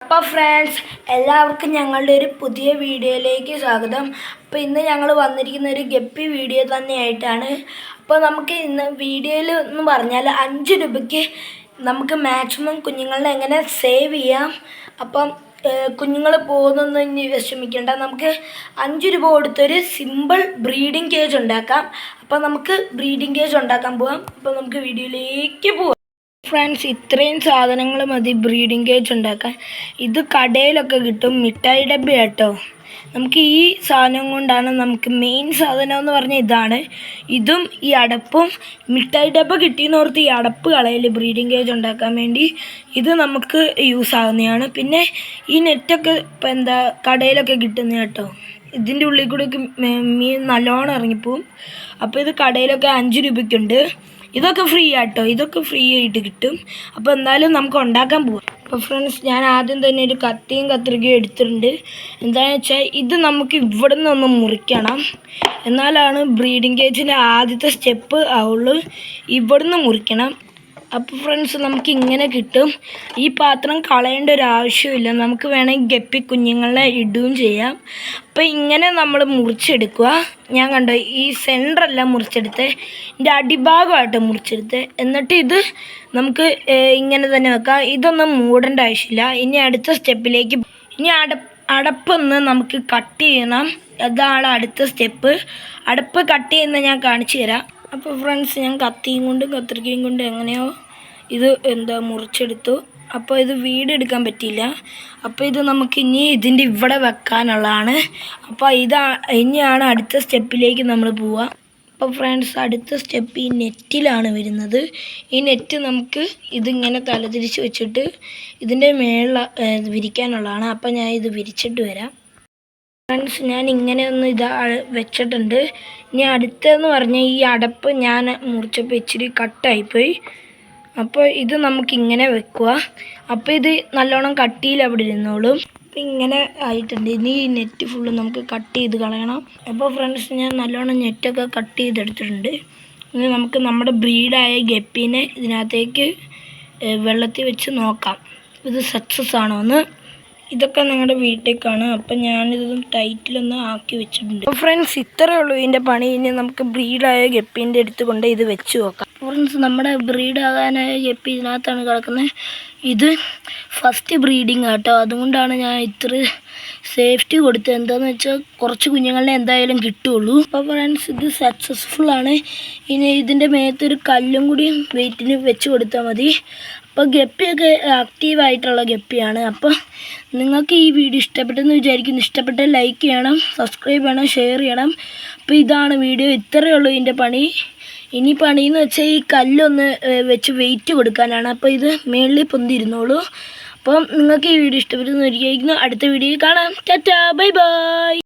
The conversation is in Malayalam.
അപ്പോൾ ഫ്രണ്ട്സ് എല്ലാവർക്കും ഞങ്ങളുടെ ഒരു പുതിയ വീഡിയോയിലേക്ക് സ്വാഗതം. അപ്പോൾ ഇന്ന് ഞങ്ങൾ വന്നിരിക്കുന്ന ഒരു ഗപ്പി വീഡിയോ തന്നെയായിട്ടാണ്. അപ്പോൾ നമുക്ക് ഇന്ന് വീഡിയോയിൽ എന്ന് പറഞ്ഞാൽ 5 രൂപയ്ക്ക് നമുക്ക് മാക്സിമം കുഞ്ഞുങ്ങളെ എങ്ങനെ സേവ് ചെയ്യാം. അപ്പം കുഞ്ഞുങ്ങൾ പോകുന്നൊന്നും ഇനി വിഷമിക്കേണ്ട, നമുക്ക് 5 രൂപ കൊടുത്തൊരു സിമ്പിൾ ബ്രീഡിംഗ് കേജ് ഉണ്ടാക്കാം. അപ്പോൾ നമുക്ക് ബ്രീഡിംഗ് കേജ് ഉണ്ടാക്കാൻ പോകാം. അപ്പോൾ നമുക്ക് വീഡിയോയിലേക്ക് പോകാം. ഫ്രണ്ട്സ്, ഇത്രയും സാധനങ്ങൾ മതി ബ്രീഡിംഗ് കേജ് ഉണ്ടാക്കാൻ. ഇത് കടയിലൊക്കെ കിട്ടും, മിഠായി ഡബ്ബ കേട്ടോ. നമുക്ക് ഈ സാധനം കൊണ്ടാണ് നമുക്ക് മെയിൻ സാധനം എന്ന് പറഞ്ഞാൽ ഇതാണ്. ഇതും ഈ അടപ്പും, മിഠായി ഡബ്ബ കിട്ടിയെന്നോർത്ത് ഈ അടപ്പ് കളയൽ ബ്രീഡിംഗ് കേജ് ഉണ്ടാക്കാൻ വേണ്ടി ഇത് നമുക്ക് യൂസ് ആവുന്നതാണ്. പിന്നെ ഈ നെറ്റൊക്കെ ഇപ്പം കടയിലൊക്കെ കിട്ടുന്ന കേട്ടോ. ഇതിൻ്റെ ഉള്ളിൽ കൂടെ മീൻ നല്ലോണം ഇറങ്ങിപ്പോവും. അപ്പോൾ ഇത് കടയിലൊക്കെ 5 രൂപയ്ക്കുണ്ട്. ഇതൊക്കെ ഫ്രീ ആട്ടോ, ഇതൊക്കെ ഫ്രീ ആയിട്ട് കിട്ടും. അപ്പോൾ എന്തായാലും നമുക്ക് ഉണ്ടാക്കാൻ പോവാം. അപ്പോൾ ഫ്രണ്ട്സ്, ഞാൻ ആദ്യം തന്നെ ഒരു കത്തിയും കത്രികയും എടുത്തിട്ടുണ്ട്. എന്താണെന്ന് വെച്ചാൽ ഇത് നമുക്ക് ഇവിടെ നിന്നൊന്ന് മുറിക്കണം, എന്നാലാണ് ബ്രീഡിംഗ് കേജിൻ്റെ ആദ്യത്തെ സ്റ്റെപ്പ് ആവുള്ളൂ. ഇവിടെ നിന്ന് മുറിക്കണം. അപ്പോൾ ഫ്രണ്ട്സ്, നമുക്ക് ഇങ്ങനെ കിട്ടും. ഈ പാത്രം കളയേണ്ട ഒരു ആവശ്യമില്ല, നമുക്ക് വേണമെങ്കിൽ ഗപ്പി കുഞ്ഞുങ്ങളെ ഇടുകയും ചെയ്യാം. അപ്പോൾ ഇങ്ങനെ നമ്മൾ മുറിച്ചെടുക്കുക. ഞാൻ കണ്ടോ, ഈ സെൻറ്ററല്ല മുറിച്ചെടുത്ത്, ഇതിൻ്റെ അടിഭാഗമായിട്ട് മുറിച്ചെടുത്ത്. എന്നിട്ട് ഇത് നമുക്ക് ഇങ്ങനെ തന്നെ വെക്കാം. ഇതൊന്നും മൂടേണ്ട ആവശ്യമില്ല. ഇനി അടുത്ത സ്റ്റെപ്പിലേക്ക് അടപ്പൊന്ന് നമുക്ക് കട്ട് ചെയ്യണം. അതാണ് അടുത്ത സ്റ്റെപ്പ്. അടപ്പ് കട്ട് ചെയ്യുന്നത് ഞാൻ കാണിച്ചു തരാം. അപ്പോൾ ഫ്രണ്ട്സ്, ഞാൻ കത്തിയും കൊണ്ട് കത്രികയും കൊണ്ട് എങ്ങനെയോ ഇത് മുറിച്ചെടുത്തു. അപ്പോൾ ഇത് വീടെടുക്കാൻ പറ്റിയില്ല. അപ്പോൾ ഇത് നമുക്ക് ഇനി ഇതിൻ്റെ ഇവിടെ വെക്കാനുള്ളതാണ്. അപ്പോൾ ഇനിയാണ് അടുത്ത സ്റ്റെപ്പിലേക്ക് നമ്മൾ പോവുക. അപ്പോൾ ഫ്രണ്ട്സ്, അടുത്ത സ്റ്റെപ്പ് ഈ നെറ്റിലാണ് വരുന്നത്. ഈ നെറ്റ് നമുക്ക് ഇതിങ്ങനെ തലതിരിച്ച് വെച്ചിട്ട് ഇതിൻ്റെ മേളിൽ വിരിക്കാനുള്ളതാണ്. അപ്പോൾ ഞാൻ ഇത് വിരിച്ചിട്ട് വരാം. ഫ്രണ്ട്സ്, ഞാൻ ഇങ്ങനെ ഒന്ന് വെച്ചിട്ടുണ്ട്. ഇനി അടുത്തതെന്ന് പറഞ്ഞാൽ ഈ അടപ്പ് ഞാൻ മുറിച്ചപ്പോൾ ഇച്ചിരി കട്ടായിപ്പോയി. അപ്പോൾ ഇത് നമുക്കിങ്ങനെ വെക്കുക. അപ്പോൾ ഇത് നല്ലോണം കട്ടിയിൽ അവിടെ ഇരുന്നോളും. അപ്പോൾ ഇങ്ങനെ ആയിട്ടുണ്ട്. ഇനി ഈ നെറ്റ് ഫുള്ള് നമുക്ക് കട്ട് ചെയ്ത് കളയണം. അപ്പോൾ ഫ്രണ്ട്സ്, ഞാൻ നല്ലോണം നെറ്റൊക്കെ കട്ട് ചെയ്തെടുത്തിട്ടുണ്ട്. ഇനി നമുക്ക് നമ്മുടെ ബ്രീഡായ ഗപ്പീനെ ഇതിനകത്തേക്ക് വെള്ളത്തിൽ വെച്ച് നോക്കാം ഇത് സക്സസ് ആണോ എന്ന്. ഇതൊക്കെ നിങ്ങളുടെ വീട്ടിലേക്കാണ്. അപ്പം ഞാനിത് ടൈറ്റിലൊന്ന് ആക്കി വെച്ചിട്ടുണ്ട്. അപ്പോൾ ഫ്രണ്ട്സ്, ഇത്രയേ ഉള്ളൂ ഇതിൻ്റെ പണി. ഇനി നമുക്ക് ബ്രീഡായ ഗപ്പീൻ്റെ അടുത്ത് കൊണ്ട് ഇത് വെച്ച് നോക്കാം. ഫ്രണ്ട്സ്, നമ്മുടെ ബ്രീഡാകാനായ ഗപ്പി ഇതിനകത്താണ് കിടക്കുന്നത്. ഇത് ഫസ്റ്റ് ബ്രീഡിങ് ആട്ടോ, അതുകൊണ്ടാണ് ഞാൻ ഇത്ര സേഫ്റ്റി കൊടുത്തത്. എന്താണെന്ന് വെച്ചാൽ കുറച്ച് കുഞ്ഞുങ്ങളെ എന്തായാലും കിട്ടുള്ളൂ. അപ്പോൾ ഫ്രണ്ട്സ്, ഇത് സക്സസ്ഫുള്ളാണ്. ഇനി ഇതിൻ്റെ മേത്തൊരു കല്ലും കൂടി വെയിറ്റിന് വെച്ച് കൊടുത്താൽ മതി. അപ്പോൾ ഗപ്പിയൊക്കെ ആക്റ്റീവായിട്ടുള്ള ഗപ്പിയാണ്. അപ്പോൾ നിങ്ങൾക്ക് ഈ വീഡിയോ ഇഷ്ടപ്പെട്ടെന്ന് വിചാരിക്കുന്നു. ഇഷ്ടപ്പെട്ടാൽ ലൈക്ക് ചെയ്യണം, സബ്സ്ക്രൈബ് ചെയ്യണം, ഷെയർ ചെയ്യണം. അപ്പോൾ ഇതാണ് വീഡിയോ. ഇത്രയേ ഉള്ളൂ ഇതിൻ്റെ പണി. ഇനി പണിയെന്ന് വെച്ചാൽ ഈ കല്ലൊന്ന് വെച്ച് വെയിറ്റ് കൊടുക്കാനാണ്. അപ്പോൾ ഇത് മേളിൽ പൊന്തിരുന്നോളൂ. അപ്പം നിങ്ങൾക്ക് ഈ വീഡിയോ ഇഷ്ടപ്പെട്ടെന്ന് വിചാരിക്കുന്നു. അടുത്ത വീഡിയോയിൽ കാണാം. Tata, bye bye.